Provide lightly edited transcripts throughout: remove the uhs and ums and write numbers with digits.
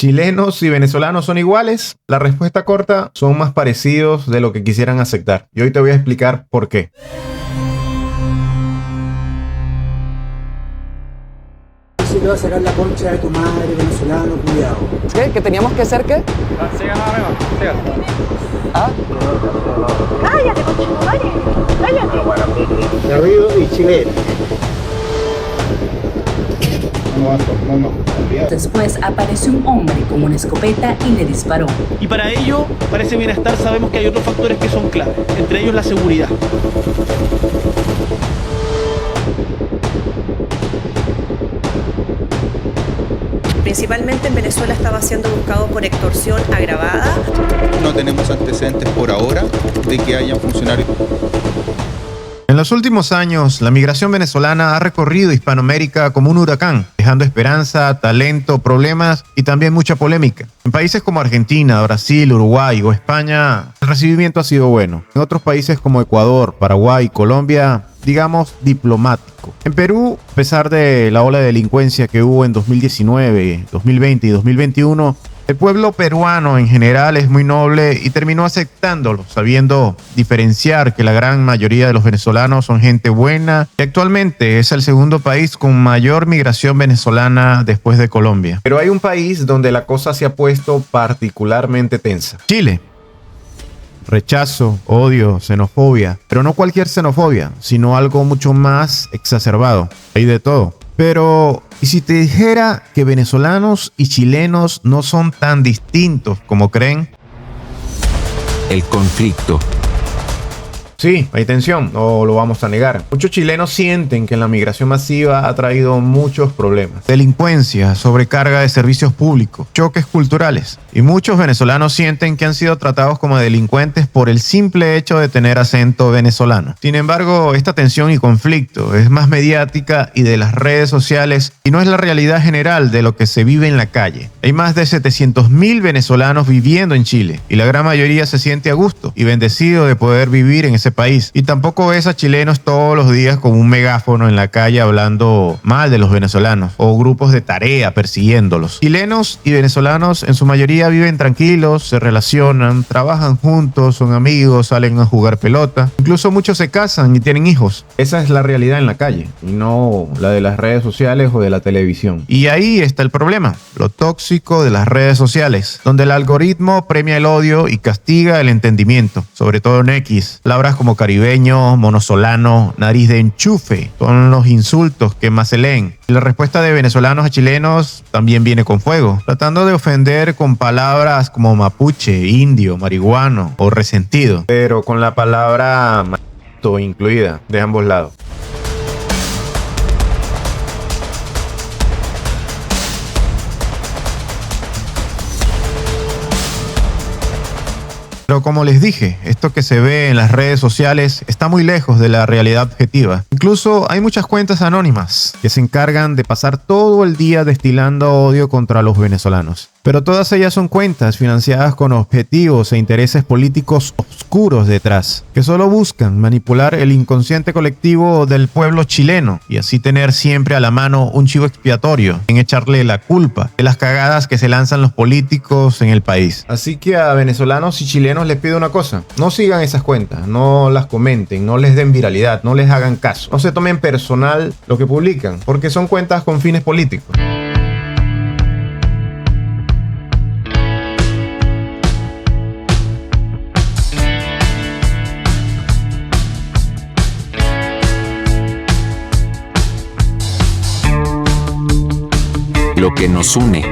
¿Chilenos y venezolanos son iguales? La respuesta corta: son más parecidos de lo que quisieran aceptar. Y hoy te voy a explicar por qué. Si te va a sacar la concha de tu madre, venezolano, cuidado. ¿Qué? ¿Que teníamos que hacer qué? Sigan arriba, sigan. ¿Ah? ¡Cállate, conchetumare! ¡Cállate! Garrido y chileno. Después apareció un hombre con una escopeta y le disparó. Y para ello, para ese bienestar, sabemos que hay otros factores que son clave, entre ellos la seguridad. Principalmente en Venezuela estaba siendo buscado por extorsión agravada. No tenemos antecedentes por ahora de que hayan funcionarios. En los últimos años, la migración venezolana ha recorrido Hispanoamérica como un huracán, dejando esperanza, talento, problemas y también mucha polémica. En países como Argentina, Brasil, Uruguay o España, el recibimiento ha sido bueno. En otros países como Ecuador, Paraguay, Colombia, digamos, diplomático. En Perú, a pesar de la ola de delincuencia que hubo en 2019, 2020 y 2021, el pueblo peruano en general es muy noble y terminó aceptándolo, sabiendo diferenciar que la gran mayoría de los venezolanos son gente buena y actualmente es el segundo país con mayor migración venezolana después de Colombia. Pero hay un país donde la cosa se ha puesto particularmente tensa: Chile. Rechazo, odio, xenofobia, pero no cualquier xenofobia, sino algo mucho más exacerbado. Hay de todo. Pero, ¿y si te dijera que venezolanos y chilenos no son tan distintos como creen? El conflicto. Sí, hay tensión, no lo vamos a negar. Muchos chilenos sienten que la migración masiva ha traído muchos problemas: delincuencia, sobrecarga de servicios públicos, choques culturales. Y muchos venezolanos sienten que han sido tratados como delincuentes por el simple hecho de tener acento venezolano. Sin embargo, esta tensión y conflicto es más mediática y de las redes sociales y no es la realidad general de lo que se vive en la calle. Hay más de 700.000 venezolanos viviendo en Chile y la gran mayoría se siente a gusto y bendecido de poder vivir en ese país. Y tampoco ves a chilenos todos los días con un megáfono en la calle hablando mal de los venezolanos o grupos de tarea persiguiéndolos. Chilenos y venezolanos en su mayoría viven tranquilos, se relacionan, trabajan juntos, son amigos, salen a jugar pelota. Incluso muchos se casan y tienen hijos. Esa es la realidad en la calle y no la de las redes sociales o de la televisión. Y ahí está el problema, lo tóxico de las redes sociales, donde el algoritmo premia el odio y castiga el entendimiento, sobre todo en X. Palabras como caribeño, monosolano, nariz de enchufe son los insultos que más se leen. Y la respuesta de venezolanos a chilenos también viene con fuego, tratando de ofender con palabras como mapuche, indio, marihuano o resentido, pero con la palabra m***o incluida de ambos lados. Pero como les dije, esto que se ve en las redes sociales está muy lejos de la realidad objetiva. Incluso hay muchas cuentas anónimas que se encargan de pasar todo el día destilando odio contra los venezolanos. Pero todas ellas son cuentas financiadas con objetivos e intereses políticos oscuros detrás, que solo buscan manipular el inconsciente colectivo del pueblo chileno y así tener siempre a la mano un chivo expiatorio en echarle la culpa de las cagadas que se lanzan los políticos en el país. Así que a venezolanos y chilenos les pido una cosa: no sigan esas cuentas, no las comenten, no les den viralidad, no les hagan caso, no se tomen personal lo que publican, porque son cuentas con fines políticos. Lo que nos une.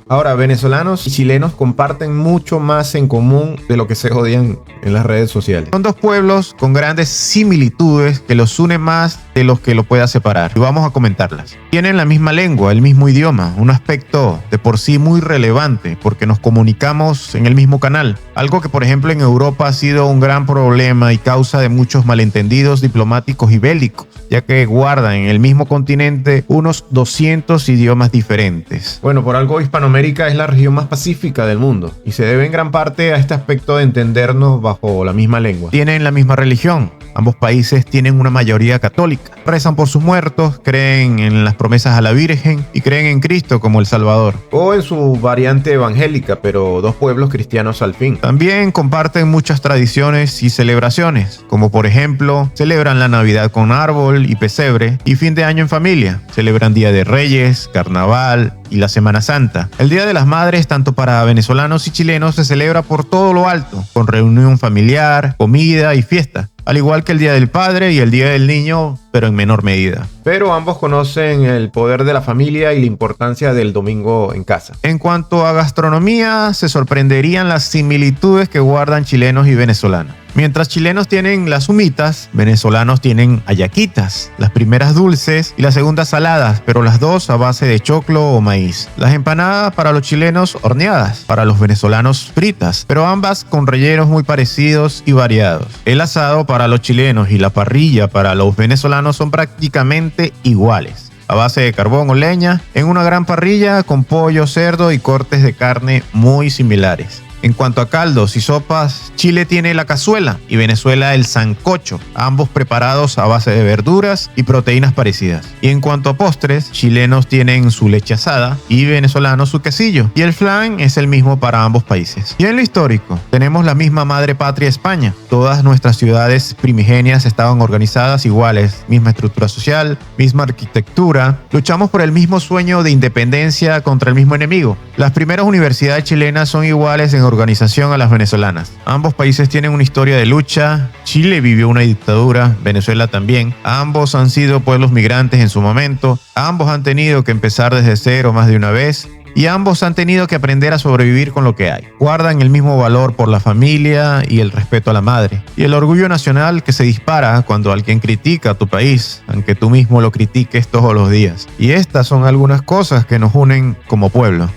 Ahora, venezolanos y chilenos comparten mucho más en común de lo que se odian en las redes sociales. Son dos pueblos con grandes similitudes que los une más de los que los pueda separar. Y vamos a comentarlas. Tienen la misma lengua, el mismo idioma, un aspecto de por sí muy relevante porque nos comunicamos en el mismo canal. Algo que, por ejemplo, en Europa ha sido un gran problema y causa de muchos malentendidos diplomáticos y bélicos, ya que guardan en el mismo continente unos 200 idiomas diferentes. Bueno, por algo Hispanoamérica es la región más pacífica del mundo y se debe en gran parte a este aspecto de entendernos bajo la misma lengua. Tienen la misma religión, Ambos países tienen una mayoría católica. Rezan por sus muertos, creen en las promesas a la Virgen y creen en Cristo como el Salvador. O en su variante evangélica, pero dos pueblos cristianos al fin. También comparten muchas tradiciones y celebraciones, como por ejemplo, celebran la Navidad con árbol y pesebre y fin de año en familia. Celebran Día de Reyes, Carnaval y la Semana Santa. El Día de las Madres, tanto para venezolanos y chilenos, se celebra por todo lo alto, con reunión familiar, comida y fiesta. Al igual que el Día del Padre y el Día del Niño, pero en menor medida. Pero ambos conocen el poder de la familia y la importancia del domingo en casa. En cuanto a gastronomía, se sorprenderían las similitudes que guardan chilenos y venezolanos. Mientras chilenos tienen las humitas, venezolanos tienen hallaquitas, las primeras dulces y las segundas saladas, pero las dos a base de choclo o maíz. Las empanadas para los chilenos horneadas, para los venezolanos fritas, pero ambas con rellenos muy parecidos y variados. El asado para los chilenos y la parrilla para los venezolanos son prácticamente iguales, a base de carbón o leña, en una gran parrilla con pollo, cerdo y cortes de carne muy similares. En cuanto a caldos y sopas, Chile tiene la cazuela y Venezuela el sancocho, ambos preparados a base de verduras y proteínas parecidas. Y en cuanto a postres, chilenos tienen su leche asada y venezolanos su quesillo. Y el flan es el mismo para ambos países. Y en lo histórico, tenemos la misma madre patria España. Todas nuestras ciudades primigenias estaban organizadas iguales, misma estructura social, misma arquitectura. Luchamos por el mismo sueño de independencia contra el mismo enemigo. Las primeras universidades chilenas son iguales en organización a las venezolanas. Ambos países tienen una historia de lucha. Chile vivió una dictadura, Venezuela también. Ambos han sido pueblos migrantes en su momento. Ambos han tenido que empezar desde cero más de una vez. Y ambos han tenido que aprender a sobrevivir con lo que hay. Guardan el mismo valor por la familia y el respeto a la madre. Y el orgullo nacional que se dispara cuando alguien critica a tu país, aunque tú mismo lo critiques todos los días. Y estas son algunas cosas que nos unen como pueblo.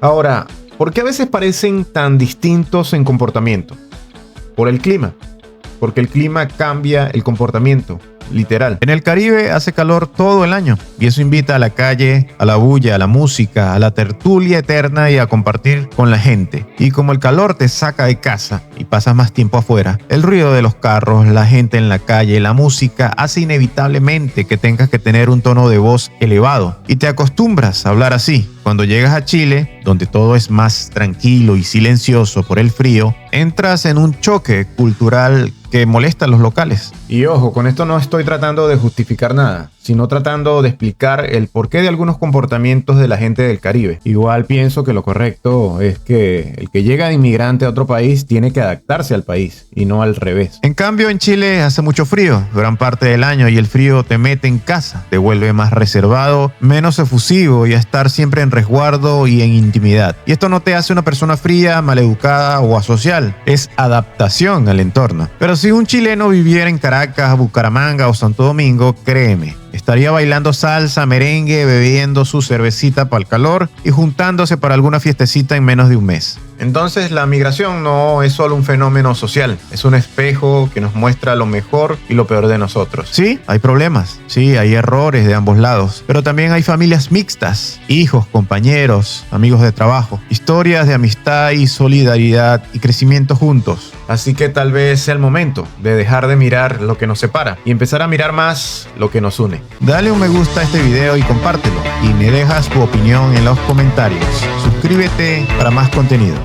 Ahora, ¿por qué a veces parecen tan distintos en comportamiento? Por el clima. Porque el clima cambia el comportamiento, literal. En el Caribe hace calor todo el año y eso invita a la calle, a la bulla, a la música, a la tertulia eterna y a compartir con la gente. Y como el calor te saca de casa y pasas más tiempo afuera, el ruido de los carros, la gente en la calle, la música hace inevitablemente que tengas que tener un tono de voz elevado y te acostumbras a hablar así. Cuando llegas a Chile, donde todo es más tranquilo y silencioso por el frío, entras en un choque cultural que molesta a los locales. Y ojo, con esto no estoy tratando de justificar nada, sino tratando de explicar el porqué de algunos comportamientos de la gente del Caribe. Igual pienso que lo correcto es que el que llega de inmigrante a otro país tiene que adaptarse al país y no al revés. En cambio, en Chile hace mucho frío gran parte del año y el frío te mete en casa, te vuelve más reservado, menos efusivo y a estar siempre en resguardo y en intimidad. Y esto no te hace una persona fría, maleducada o asocial, es adaptación al entorno. Pero si un chileno viviera en Caracas, Bucaramanga o Santo Domingo, créeme, estaría bailando salsa, merengue, bebiendo su cervecita para el calor y juntándose para alguna fiestecita en menos de un mes. Entonces la migración no es solo un fenómeno social, es un espejo que nos muestra lo mejor y lo peor de nosotros. Sí, hay problemas, sí, hay errores de ambos lados, pero también hay familias mixtas, hijos, compañeros, amigos de trabajo, historias de amistad y solidaridad y crecimiento juntos. Así que tal vez sea el momento de dejar de mirar lo que nos separa y empezar a mirar más lo que nos une. Dale un me gusta a este video y compártelo y me dejas tu opinión en los comentarios. Suscríbete para más contenido.